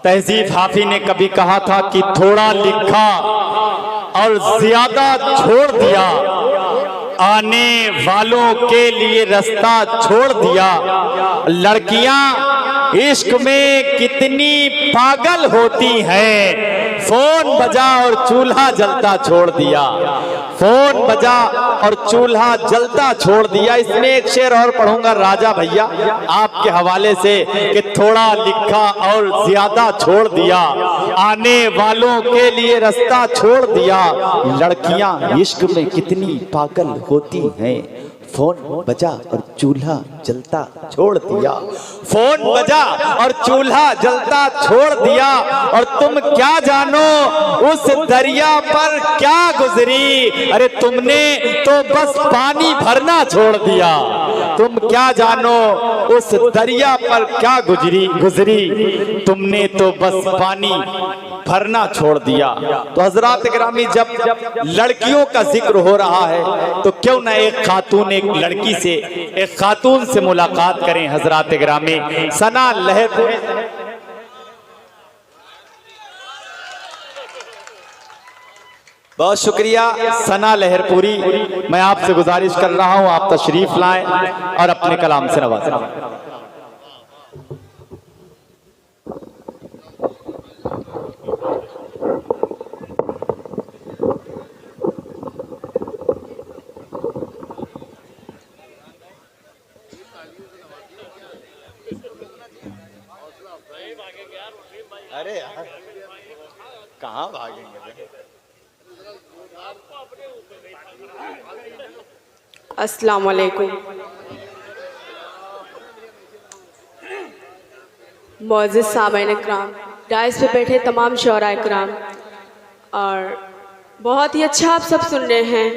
तहजीब हाफी ने कभी कहा था कि थोड़ा लिखा और ज्यादा छोड़ दिया, आने वालों के लिए रास्ता छोड़ दिया। लड़कियां इश्क में कितनी पागल होती हैं, फोन बजा और चूल्हा जलता छोड़ दिया, फोन बजा और चूल्हा जलता छोड़ दिया। इसमें एक शेर और पढ़ूंगा राजा भैया आपके हवाले से कि थोड़ा लिखा और ज्यादा छोड़ दिया, आने वालों के लिए रास्ता छोड़ दिया। लड़कियां इश्क में कितनी पागल होती हैं, फोन बजा और चूल्हा जलता छोड़ दिया, फोन बजा और चूल्हा जलता छोड़ दिया। और तुम क्या जानो उस दरिया पर क्या गुजरी, अरे तुमने तो बस पानी भरना छोड़ दिया। तुम क्या जानो उस दरिया पर क्या गुजरी, तुमने तो बस पानी भरना छोड़ दिया। तो हजरात गिरामी, जब लड़कियों का जिक्र हो रहा है तो क्यों ना एक खातून एक लड़की से, एक खातून से मुलाकात करें। हजरात गिरामी, सना लहरपुरी, बहुत शुक्रिया सना लहरपुरी। मैं आपसे गुजारिश कर रहा हूं आप तशरीफ लाएं और अपने कलाम से नवाजें। अरे यार कहाँ भागेंगे। अस्सलाम वालेकुम। मुअज़्ज़िज़ सामईन इकराम, डाइस पे बैठे तमाम शोरा इकराम, और बहुत ही अच्छा आप सब सुन रहे हैं।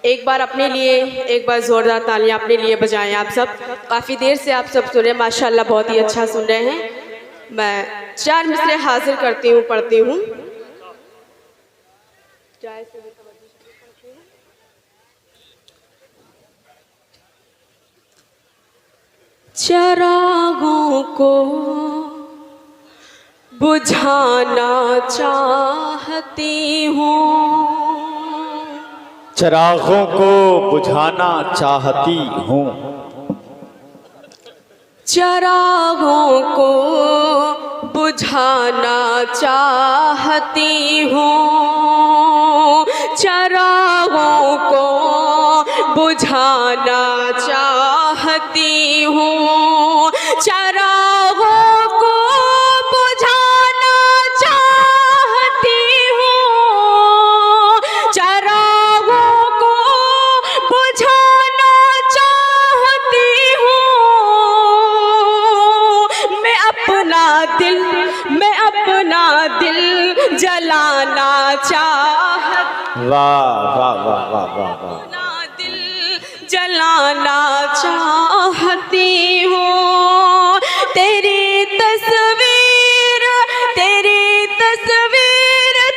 एक बार अपने लिए, एक बार ज़ोरदार तालियां अपने लिए बजाएं आप सब। काफ़ी देर से आप सब सुन रहे हैं, माशाल्लाह बहुत ही अच्छा सुन रहे हैं। मैं 4 मिसरे हाजिर करती हूँ, पढ़ती हूँ। चिरागों को बुझाना चाहती हूँ, चिरागों को बुझाना चाहती हूँ, चिरागों को बुझाना चाहती हूँ, चिरागों को बुझाना चाहती हूँ, चिरागों को बुझाना चाहती हूँ, चिरागों को बुझाना चाहती हूँ। मैं अपना दिल जलाना चाहती, वाह वाह वाह वाह वाह वाह, अपना दिल जलाना चाहती हूँ। तेरी तस्वीर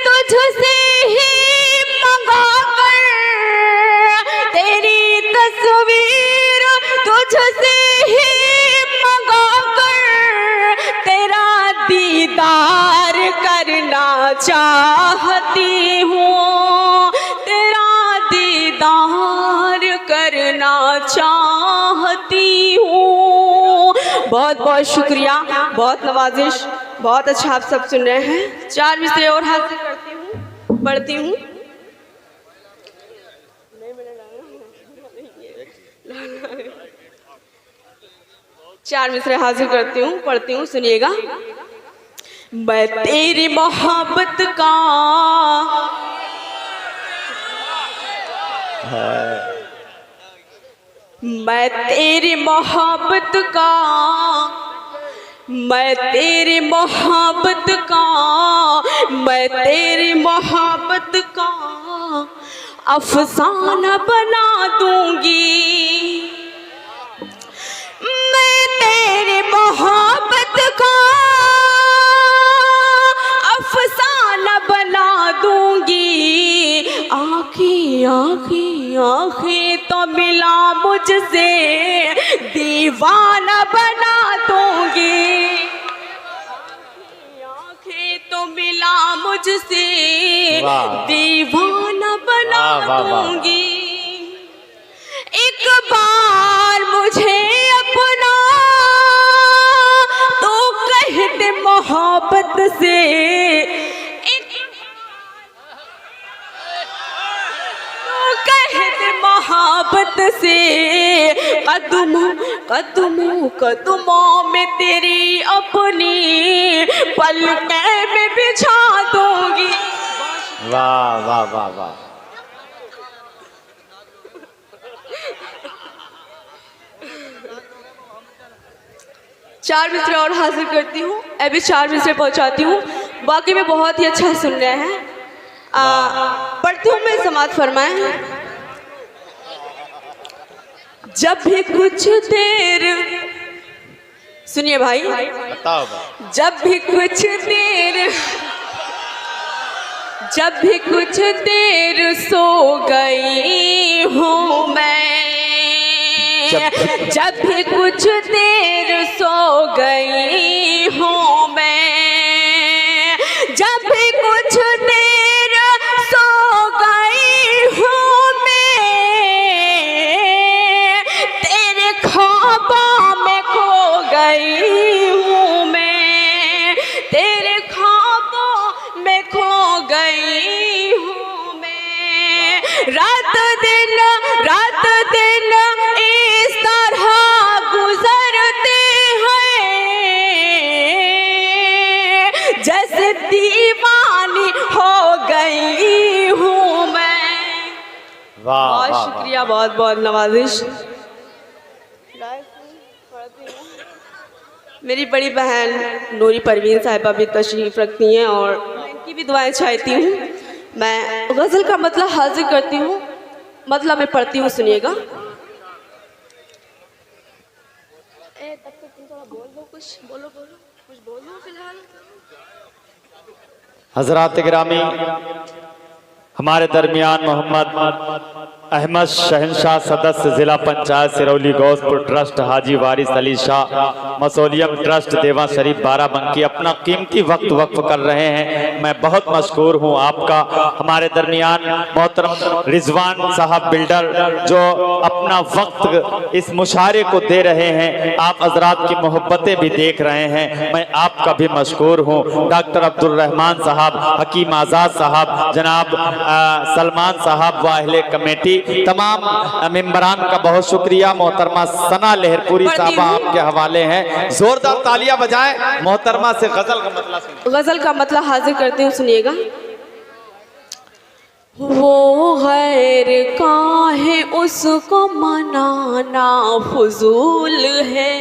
तुझसे ही मंगा कर, तेरी तस्वीर तुझसे ही मंगा कर, तेरा दीदार करना चाहती हूँ, तेरा दीदार करना चाहती हूँ। बहुत बहुत शुक्रिया, बहुत नवाजिश, बहुत अच्छा आप सब सुन रहे हैं। 4 मिसरे और हासिल करती हूँ, पढ़ती हूँ। चार मिसरे हासिल करती हूँ, पढ़ती हूँ, सुनिएगा। मैं तेरी मोहब्बत का मैं तेरी मोहब्बत का, मैं तेरी मोहब्बत का, मैं तेरी मोहब्बत का अफसाना बना दूंगी। मैं तेरी मोहब्बत का अफसाना बना दूंगी। आँखें आँखें आँखें तो मिला मुझसे, दीवाना बना दूंगी। मुझसे वाह। दीवाना बना वाह, वाह, वाह। दूंगी। एक बार मुझे अपना तो कह दे मोहब्बत से, मोहब्बत से कदमों कदमों कदमों में तेरी अपनी पलकें में बिछा दूंगी। वाह वाह वाह वाह। चार मिसरे और हासिल करती हूँ, अभी 4 मिसरे पहुँचाती हूँ। बाकी में बहुत ही अच्छा सुन रहे हैं। पढ़ती हूँ मैं, समात फरमाएं। जब भी कुछ देर, सुनिए भाई, बताओ। जब भी कुछ देर, जब भी कुछ देर सो गई हूँ मैं, जब भी कुछ देर सो गई हूँ मैं, जब भी कुछ देर सो गई हूँ मैं, तेरे ख्वाबों में खो गई हूँ मैं, तेरे ख्वाबों में खो गई हूँ मैं। रात दिन इस तरह गुजरते हैं, जैसे दीवानी हो गई हूँ मैं। वाह बहुत वाह, शुक्रिया, बहुत बहुत नवाजिश। मेरी बड़ी बहन नूरी परवीन साहिबा भी तशरीफ़ रखती हैं और मैं इनकी भी दुआएं चाहती हूँ। मैं गज़ल का मतलब हाजिर करती हूँ, मतलब मैं पढ़ती हूँ, सुनिएगा। हजरात गिरामी, हमारे दरमियान मोहम्मद अहमद शहनशाह सदस्य जिला पंचायत सिरौली गौसपुर ट्रस्ट हाजी वारिस अली शाह मसोलियम ट्रस्ट देवा शरीफ बाराबंकी अपना कीमती वक्त वक्फ कर रहे हैं। मैं बहुत मशकूर हूं आपका। हमारे दरमियान मोहतरम रिजवान साहब बिल्डर जो अपना वक्त इस मुशारे को दे रहे हैं, आप हजरात की मोहब्बतें भी देख रहे हैं, मैं आपका भी मशकूर हूँ। डॉक्टर अब्दुल रहमान साहब, हकीम आज़ाद साहब, जनाब सलमान साहब व अहले कमेटी, तमाम मेंबरान का बहुत शुक्रिया। मोहतरमा सना लहरपुरी साहबा आपके हवाले हैं, जोरदार तालियां बजाएं। मोहतरमा से गजल का मतलब सुनिए। गजल का मतलब हाजिर करती हूँ, सुनिएगा। वो गैर का है उसको मनाना फजूल है,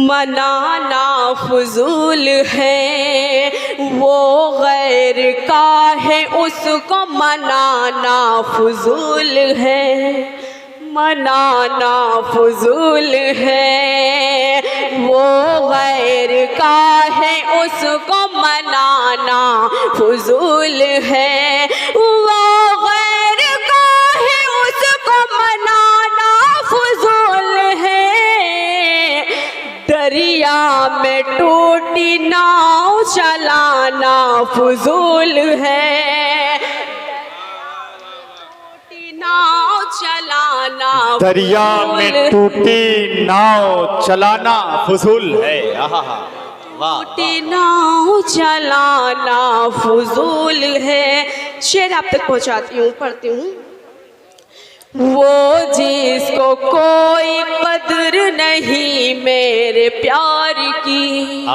मनाना फजूल है। वो गैर का है उसको मनाना फजूल है, मनाना फजूल है। वो गैर का है उसको मनाना फजूल है, वो गैर का है उसको मनाना फजूल है। दरिया में टूटी नाव चलाना फजूल है, नाव चलाना दरिया में टूटी नाव चलाना फजूल है। टूटी नाव चलाना फजूल है। शेर आप तक पहुंचाती हूँ, पढ़ती हूँ। वो जिसको कोई कदर नहीं मेरे प्यार की,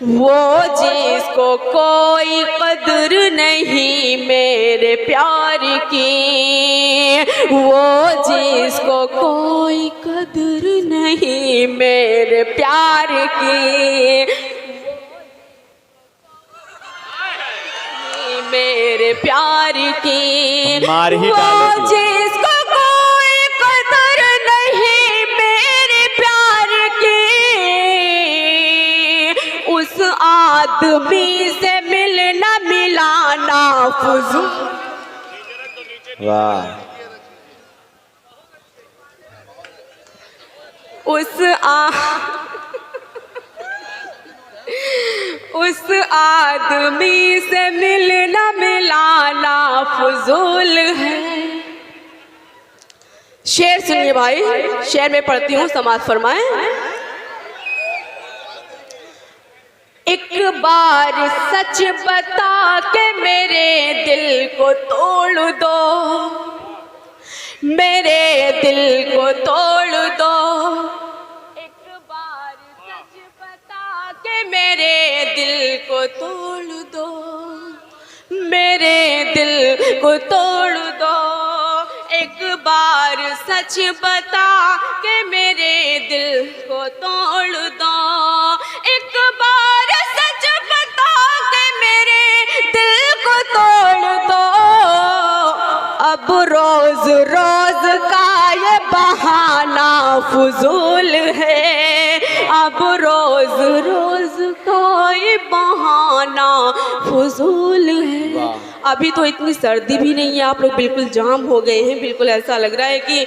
वो जिसको कोई कदर नहीं मेरे प्यार की, वो जिसको कोई कदर नहीं मेरे प्यार की, मेरे प्यार की। वो जिसको कोई कदर नहीं मेरे प्यार की, उस आदमी से मिलना मिलाना फजूल। वाह। उस आदमी से मिलना मिलाना फजूल है। शेर सुनिए भाई, शेर में पढ़ती हूँ, समाज फरमाए। एक बार सच बता के मेरे दिल को तोड़ दो, मेरे दिल को तोड़ दो। एक बार सच बता के मेरे दिल को तोड़ दो, मेरे दिल को तोड़ दो। एक बार सच बता के मेरे दिल को तोड़ दो। एक बार सच बता के मेरे दिल को तोड़ दो। अब रोज रोज का ये बहाना फजूल है, अब रोज रोज का ये बहाना फजूल है। अभी तो इतनी सर्दी भी नहीं है, आप लोग बिल्कुल जाम हो गए हैं। बिल्कुल ऐसा लग रहा है कि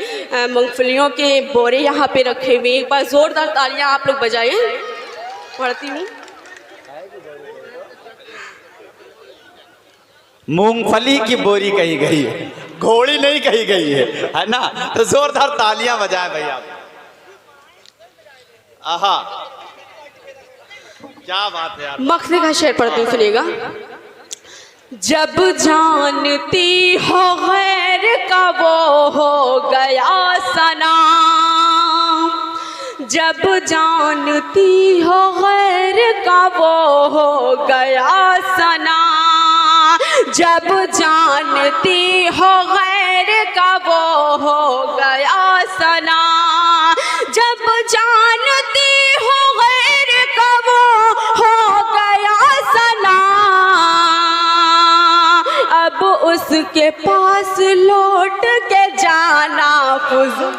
मूंगफलियों के बोरे यहाँ पे रखे हुए। एक बार जोरदार तालियां आप लोग बजाएं। पढ़ती हूँ। मूंगफली की बोरी कही गई है, घोड़ी नहीं कही गई है ना? तो जोरदार तालियां बजाएं भाई आप। आहा, क्या बात है यार। मखने का शेर पढ़ती हूँ, सुनिएगा। जब जानती हो गैर का वो हो गया सनम, जब जानती हो गैर का वो हो गया सनम, जब जानती हो गैर का वो हो गया सनम, जब जानती हो गैर का वो हो गया सनम, अब उसके पास लौट के जाना फजूल